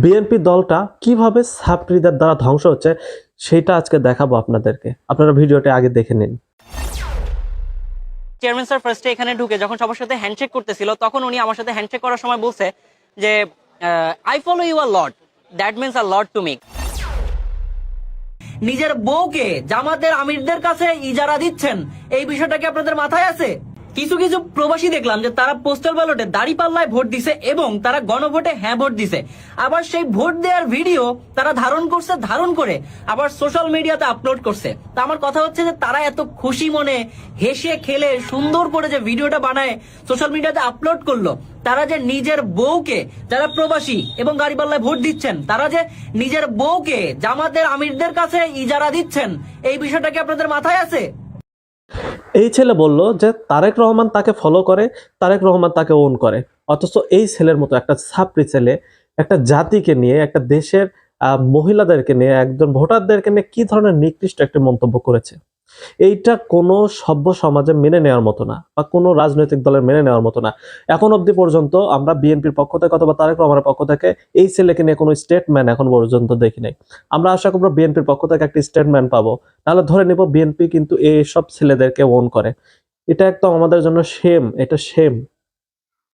BNP দলটা কিভাবে ছাত্রীদের দ্বারা ধ্বংস হচ্ছে সেটা আজকে দেখাবো আপনাদেরকে। আপনারা ভিডিওটি আগে দেখে নিন। চেয়ারম্যান স্যার ফার্স্টে এখানে ঢুকে যখন সবার সাথে হ্যান্ডশেক করতেছিল তখন উনি আমার সাথে হ্যান্ডশেক করার সময় বলছে যে I follow you a lot, that means a lot to me. নিজের বউকে জামাতের আমিরদের কাছে ইজারা দিচ্ছেন, এই বিষয়টা কি আপনাদের মাথায় আছে? কিছু কিছু প্রবাসী দেখলাম যে তারা পোস্টাল ব্যালটে দাঁড়িপাল্লায় ভোট দিছে এবং তারা গণভোটে হ্যাঁ ভোট দিছে। আবার সেই ভোট দেওয়ার ভিডিও তারা ধারণ করে আবার সোশ্যাল মিডিয়াতে আপলোড করছে। তা আমার কথা হচ্ছে যে তারা এত খুশি মনে হেসে খেলে সুন্দর করে যে ভিডিওটা বানায় সোশ্যাল মিডিয়াতে আপলোড করলো, তারা যে নিজের বউকে, যারা প্রবাসী এবং গাড়িপাল্লায় ভোট দিচ্ছেন, তারা যে নিজের বউকে জামাতের আমিরদের কাছে ইজারা দিচ্ছেন, এই বিষয়টা কি আপনাদের মাথায় আছে? এই ছেলে বলল যে তারেক রহমান তাকে ফলো করে, তারেক রহমান তাকে ওন করে। অথচ এই ছেলের মতো একটা ছাপরি ছেলে একটা জাতিকে নিয়ে, একটা দেশের মহিলাদেরকে নিয়ে, একজন ভোটারদেরকে নিয়ে কি ধরনের নিকৃষ্ট একটা মন্তব্য করেছে, এইটা কোনো সভ্য সমাজে মেনে নেওয়ার মতো না, বা কোনো রাজনৈতিক দলের মেনে নেওয়ার মতো না। এখন অবধি পর্যন্ত আমরা বিএনপির পক্ষ থেকে অথবা তারেক রহমানের পক্ষ থেকে এই ছেলেকে নিয়ে কোনো স্টেটমেন্ট এখন পর্যন্ত দেখি নাই। আমরা আশা করবো বিএনপির পক্ষ থেকে একটা স্টেটমেন্ট পাবো, নাহলে ধরে নিব বিএনপি কিন্তু এইসব ছেলেদেরকে ওন করে। এটা একদম আমাদের জন্য শেম, এটা শেম।